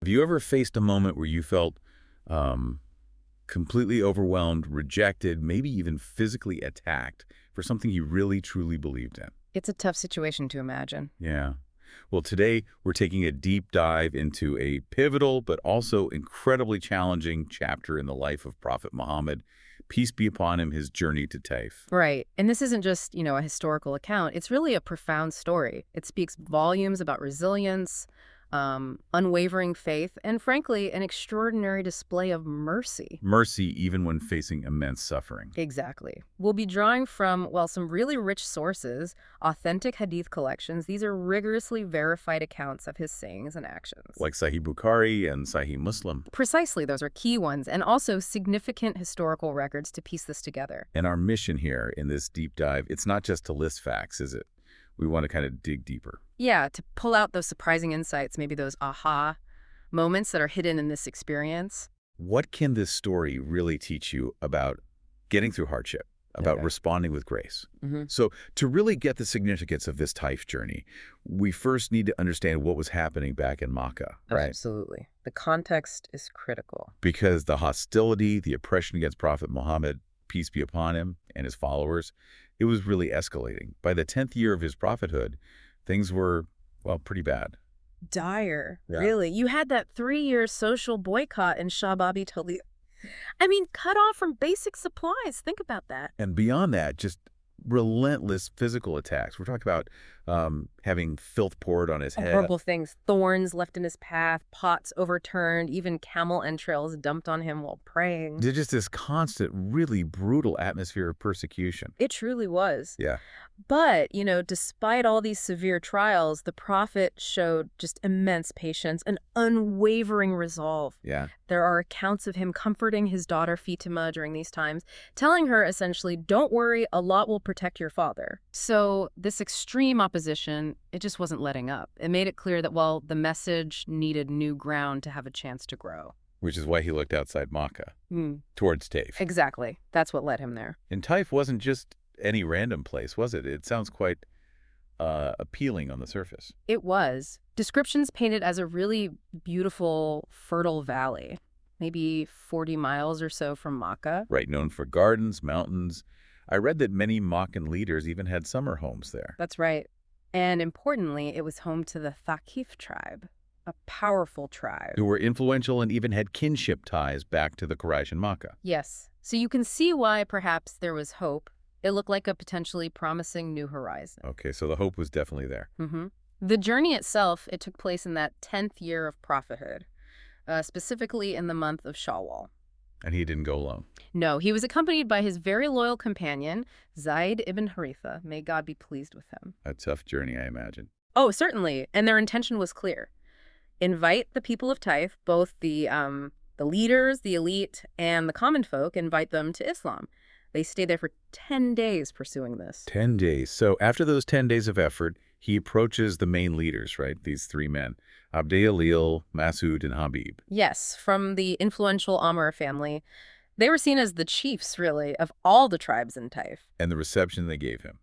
Have you ever faced a moment where you felt um, completely overwhelmed, rejected, maybe even physically attacked for something you really, truly believed in? It's a tough situation to imagine. Yeah. Well, today we're taking a deep dive into a pivotal but also incredibly challenging chapter in the life of Prophet Muhammad. Peace be upon him, his journey to Taif. Right. And this isn't just, a historical account. It's really a profound story. It speaks volumes about resilience, unwavering faith, and frankly, an extraordinary display of mercy. Mercy even when facing immense suffering. Exactly. We'll be drawing from, well, some really rich sources, authentic hadith collections. These are rigorously verified accounts of his sayings and actions. Like Sahih Bukhari and Sahih Muslim. Precisely, those are key ones, and also significant historical records to piece this together. And our mission here in this deep dive, it's not just to list facts, is it? We want to kind of dig deeper. Yeah, to pull out those surprising insights, maybe those aha moments that are hidden in this experience. What can this story really teach you about getting through hardship, about Okay. responding with grace? Mm-hmm. So to really get the significance of this Taif journey, we first need to understand what was happening back in Makkah, right? Absolutely. The context is critical. Because the hostility, the oppression against Prophet Muhammad, peace be upon him, and his followers, it was really escalating. By the 10th year of his prophethood, things were, well, pretty bad. Dire, Yeah. really. You had that 3-year social boycott in Shababi Tali. I mean, cut off from basic supplies. Think about that. And beyond that, just relentless physical attacks. We're talking about having filth poured on his head. Horrible things. Thorns left in his path, pots overturned, even camel entrails dumped on him while praying. There's just this constant, really brutal atmosphere of persecution. It truly was. Yeah. But, despite all these severe trials, the prophet showed just immense patience and unwavering resolve. Yeah. There are accounts of him comforting his daughter Fatima during these times, telling her essentially, don't worry, Allah will protect your father. So this extreme opposition, it just wasn't letting up. It made it clear that, well, the message needed new ground to have a chance to grow. Which is why he looked outside Makkah, towards Taif. Exactly. That's what led him there. And Taif wasn't just any random place, was it? It sounds quite appealing on the surface. It was. Descriptions paint it as a really beautiful, fertile valley, maybe 40 miles or so from Makkah. Right, known for gardens, mountains. I read that many Meccan leaders even had summer homes there. That's right. And importantly, it was home to the Taif tribe, a powerful tribe. Who were influential and even had kinship ties back to the Quraysh in Makkah. Yes. So you can see why perhaps there was hope. It looked like a potentially promising new horizon. Okay, so the hope was definitely there. The journey itself, it took place in that 10th year of prophethood, specifically in the month of Shawwal. And he didn't go alone. No, he was accompanied by his very loyal companion, Zayd ibn Haritha. May God be pleased with him. A tough journey, I imagine. Oh, certainly. And their intention was clear. Invite the people of Taif, both the leaders, the elite, and the common folk, invite them to Islam. They stayed there for 10 days pursuing this. 10 days. So after those 10 days of effort, he approaches the main leaders, right? These three men, Abdeyalil, Masoud, and Habib. Yes, from the influential Amr family. They were seen as the chiefs, really, of all the tribes in Taif. And the reception they gave him.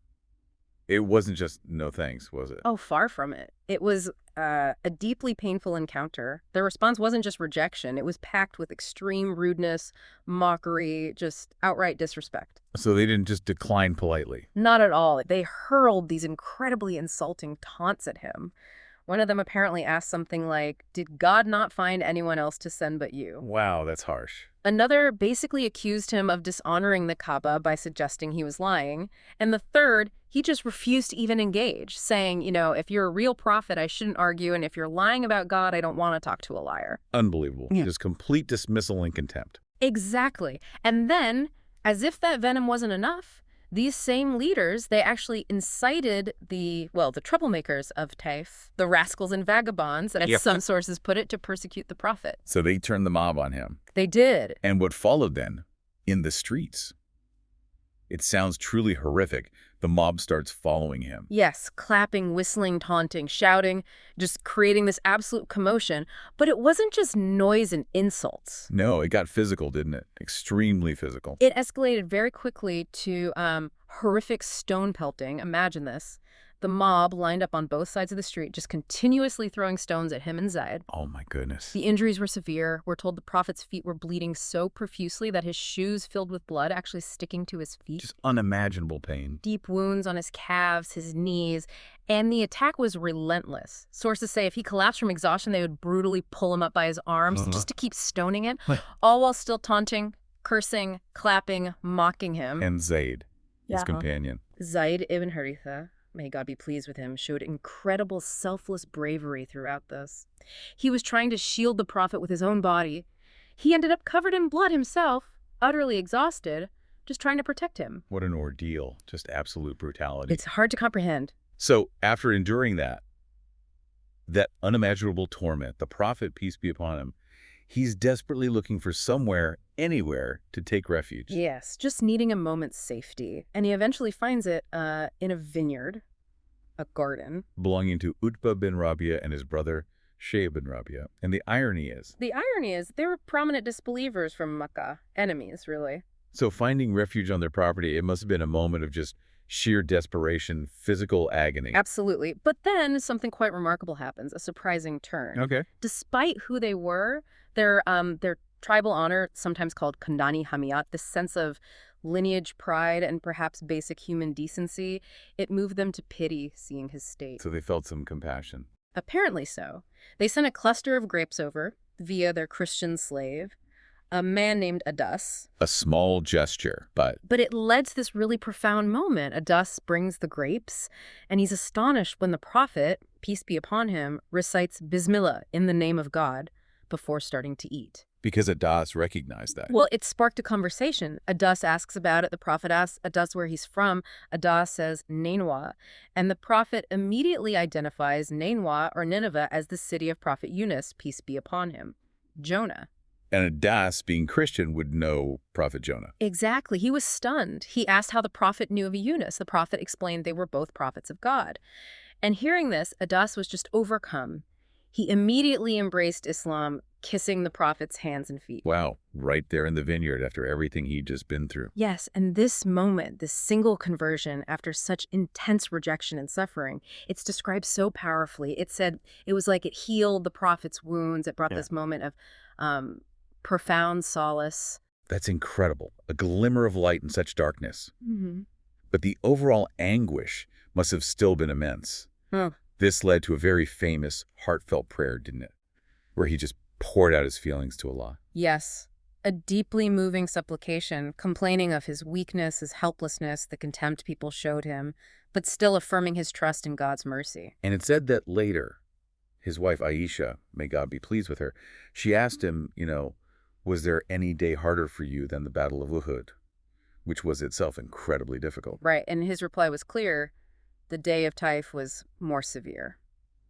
It wasn't just no thanks, was it? Oh, far from it. It was a deeply painful encounter. Their response wasn't just rejection. It was packed with extreme rudeness, mockery, just outright disrespect. So they didn't just decline politely. Not at all. They hurled these incredibly insulting taunts at him. One of them apparently asked something like, "Did God not find anyone else to send but you?" Wow, that's harsh. Another basically accused him of dishonoring the Kaaba by suggesting he was lying. And the third, he just refused to even engage, saying, if you're a real prophet, I shouldn't argue, and if you're lying about God, I don't want to talk to a liar. Unbelievable. Yeah. Just complete dismissal and contempt. Exactly. And then, as if that venom wasn't enough, these same leaders, they actually incited the troublemakers of Taif, the rascals and vagabonds, as some sources put it, to persecute the prophet. So they turned the mob on him. They did. And what followed then? In the streets. It sounds truly horrific. The mob starts following him. Yes, clapping, whistling, taunting, shouting, just creating this absolute commotion. But it wasn't just noise and insults. No, it got physical, didn't it? Extremely physical. It escalated very quickly to horrific stone pelting. Imagine this. The mob lined up on both sides of the street, just continuously throwing stones at him and Zaid. Oh, my goodness. The injuries were severe. We're told the prophet's feet were bleeding so profusely that his shoes filled with blood actually sticking to his feet. Just unimaginable pain. Deep wounds on his calves, his knees, and the attack was relentless. Sources say if he collapsed from exhaustion, they would brutally pull him up by his arms just to keep stoning him, all while still taunting, cursing, clapping, mocking him. And Zaid, his companion. Zaid ibn Haritha, may God be pleased with him, showed incredible selfless bravery throughout this. He was trying to shield the prophet with his own body. He ended up covered in blood himself, utterly exhausted, just trying to protect him. What an ordeal. Just absolute brutality. It's hard to comprehend. So after enduring that unimaginable torment, the prophet, peace be upon him, he's desperately looking for somewhere, anywhere, to take refuge. Yes, just needing a moment's safety. And he eventually finds it in a vineyard, a garden. Belonging to Utbah bin Rabia and his brother, Shayb bin Rabia. And the irony is they were prominent disbelievers from Makkah, enemies, really. So finding refuge on their property, it must have been a moment of just sheer desperation, physical agony. Absolutely. But then something quite remarkable happens, a surprising turn. Okay. Despite who they were, their tribal honor, sometimes called Kandani Hamiyat, this sense of lineage pride and perhaps basic human decency, it moved them to pity seeing his state. So they felt some compassion. Apparently so. They sent a cluster of grapes over via their Christian slave, a man named Adas. A small gesture, but it led to this really profound moment. Adas brings the grapes, and he's astonished when the prophet, peace be upon him, recites Bismillah in the name of God before starting to eat. because Adas recognized that. Well, it sparked a conversation. Adas asks about it. The prophet asks Adas where he's from. Adas says Nainwa. And the prophet immediately identifies Nainwa or Nineveh as the city of Prophet Yunus, peace be upon him, Jonah. And Adas, being Christian, would know Prophet Jonah. Exactly. He was stunned. He asked how the prophet knew of Yunus. The prophet explained they were both prophets of God. And hearing this, Adas was just overcome. He immediately embraced Islam, kissing the prophet's hands and feet. Wow, right there in the vineyard after everything he'd just been through. Yes, and this moment, this single conversion after such intense rejection and suffering, it's described so powerfully. It said it was like it healed the prophet's wounds. It brought this moment of profound solace. That's incredible. A glimmer of light in such darkness. Mm-hmm. But the overall anguish must have still been immense. Oh. This led to a very famous, heartfelt prayer, didn't it? Where he just poured out his feelings to Allah. Yes, a deeply moving supplication, complaining of his weakness, his helplessness, the contempt people showed him, but still affirming his trust in God's mercy. And it said that later, his wife Aisha, may God be pleased with her, she asked him, was there any day harder for you than the Battle of Uhud, which was itself incredibly difficult? Right, and his reply was clear. The day of Taif was more severe,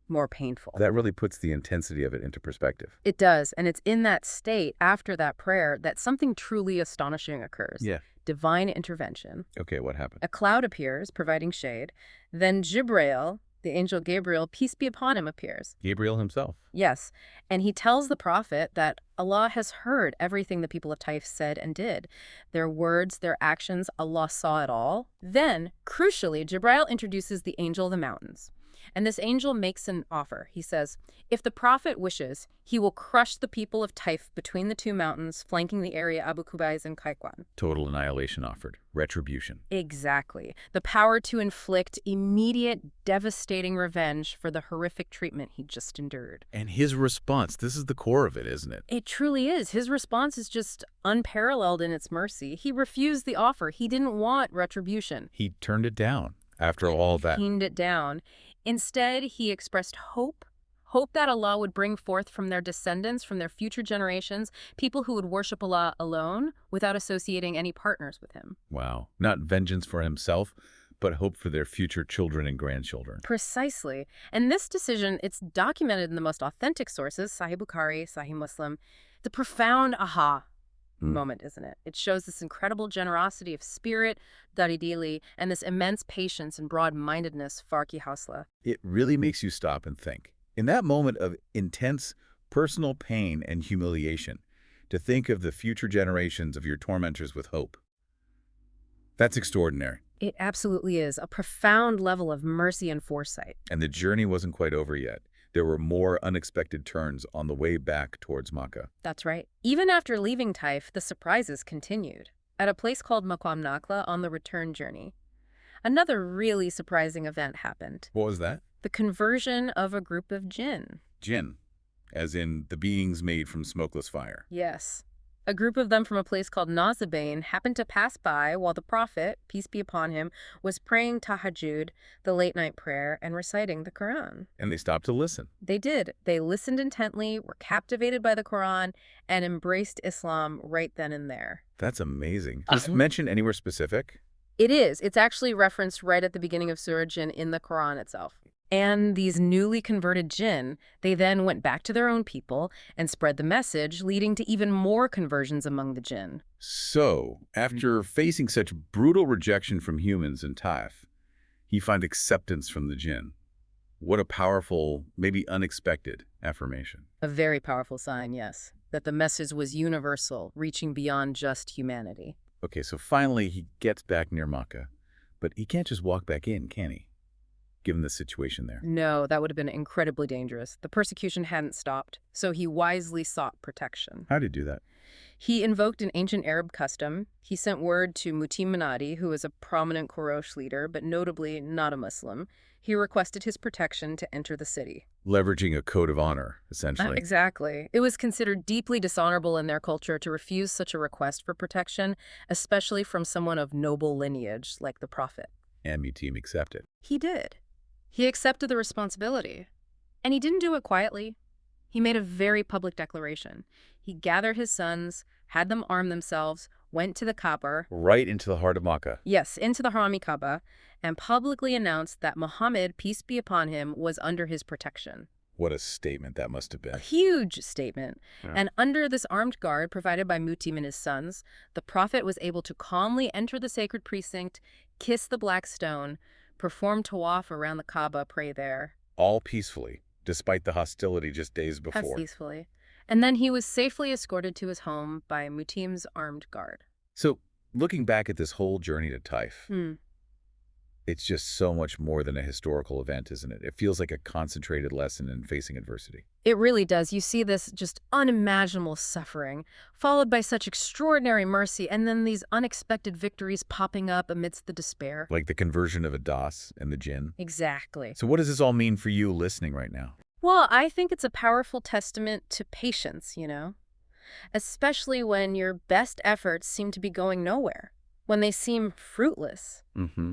more painful. That really puts the intensity of it into perspective. It does, and it's in that state, after that prayer, that something truly astonishing occurs. Yeah. Divine intervention. Okay, what happened? A cloud appears, providing shade. Then Jibrail, the angel Gabriel, peace be upon him, appears. Gabriel himself. Yes, and he tells the prophet that Allah has heard everything the people of Taif said and did. Their words, their actions, Allah saw it all. Then, crucially, Jibrail introduces the angel of the mountains. And this angel makes an offer. He says, if the prophet wishes, he will crush the people of Taif between the two mountains, flanking the area Abu Kubais and Kaikwan. Total annihilation offered. Retribution. Exactly. The power to inflict immediate, devastating revenge for the horrific treatment he just endured. And his response, this is the core of it, isn't it? It truly is. His response is just unparalleled in its mercy. He refused the offer. He didn't want retribution. He turned it down after all that. He it down. Instead, he expressed hope that Allah would bring forth from their descendants, from their future generations, people who would worship Allah alone without associating any partners with him. Wow. Not vengeance for himself, but hope for their future children and grandchildren. Precisely. And this decision, it's documented in the most authentic sources, Sahih Bukhari, Sahih Muslim. The profound aha moment, isn't it? It shows this incredible generosity of spirit, daridili, and this immense patience and broad-mindedness, farki hausla. It really makes you stop and think. In that moment of intense personal pain and humiliation, to think of the future generations of your tormentors with hope. That's extraordinary. It absolutely is a profound level of mercy and foresight. And the journey wasn't quite over yet. There were more unexpected turns on the way back towards Makkah. That's right. Even after leaving Taif, the surprises continued. At a place called Maqam Nakla on the return journey, another really surprising event happened. What was that? The conversion of a group of jinn. Jinn, as in the beings made from smokeless fire. Yes. A group of them from a place called Nazabain happened to pass by while the Prophet, peace be upon him, was praying tahajjud, the late-night prayer, and reciting the Quran. And they stopped to listen. They did. They listened intently, were captivated by the Quran, and embraced Islam right then and there. That's amazing. Is it mentioned anywhere specific? It is. It's actually referenced right at the beginning of Surah Jinn in the Quran itself. And these newly converted jinn, they then went back to their own people and spread the message, leading to even more conversions among the jinn. So, after facing such brutal rejection from humans in Taif, he found acceptance from the jinn. What a powerful, maybe unexpected affirmation. A very powerful sign, yes, that the message was universal, reaching beyond just humanity. Okay, so finally he gets back near Makkah, but he can't just walk back in, can he? Given the situation there. No, that would have been incredibly dangerous. The persecution hadn't stopped, so he wisely sought protection. How did he do that? He invoked an ancient Arab custom. He sent word to Mutim Manadi, who was a prominent Quraysh leader, but notably not a Muslim. He requested his protection to enter the city. Leveraging a code of honor, essentially. Exactly. It was considered deeply dishonorable in their culture to refuse such a request for protection, especially from someone of noble lineage like the Prophet. And Mutim accepted. He did. He accepted the responsibility. And he didn't do it quietly. He made a very public declaration. He gathered his sons, had them arm themselves, went to the Kaaba. Right into the heart of Makkah. Yes, into the Harami Kaaba, and publicly announced that Muhammad, peace be upon him, was under his protection. What a statement that must have A been. huge statement. Yeah. And under this armed guard provided by Mutim and his sons, the Prophet was able to calmly enter the sacred precinct, kiss the black stone, perform tawaf around the Kaaba, pray there. All peacefully, despite the hostility just days before. Peacefully. And then he was safely escorted to his home by Mutim's armed guard. So, looking back at this whole journey to Taif, it's just so much more than a historical event, isn't it? It feels like a concentrated lesson in facing adversity. It really does. You see this just unimaginable suffering, followed by such extraordinary mercy, and then these unexpected victories popping up amidst the despair. Like the conversion of a Das and the jinn. Exactly. So what does this all mean for you listening right now? Well, I think it's a powerful testament to patience, especially when your best efforts seem to be going nowhere, when they seem fruitless. Mm-hmm.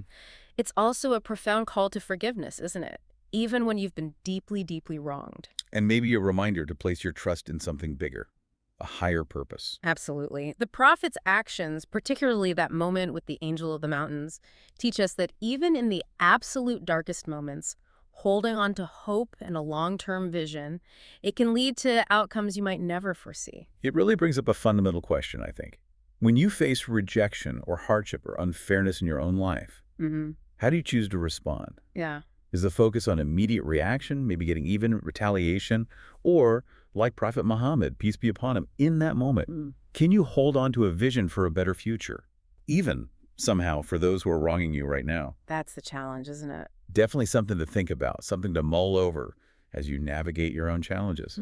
It's also a profound call to forgiveness, isn't it? Even when you've been deeply, deeply wronged. And maybe a reminder to place your trust in something bigger, a higher purpose. Absolutely. The Prophet's actions, particularly that moment with the angel of the mountains, teach us that even in the absolute darkest moments, holding on to hope and a long-term vision, it can lead to outcomes you might never foresee. It really brings up a fundamental question, I think. When you face rejection or hardship or unfairness in your own life, how do you choose to respond? Yeah. Is the focus on immediate reaction, maybe getting even, retaliation, or, like Prophet Muhammad, peace be upon him, in that moment, can you hold on to a vision for a better future, even, somehow, for those who are wronging you right now? That's the challenge, isn't it? Definitely something to think about, something to mull over as you navigate your own challenges.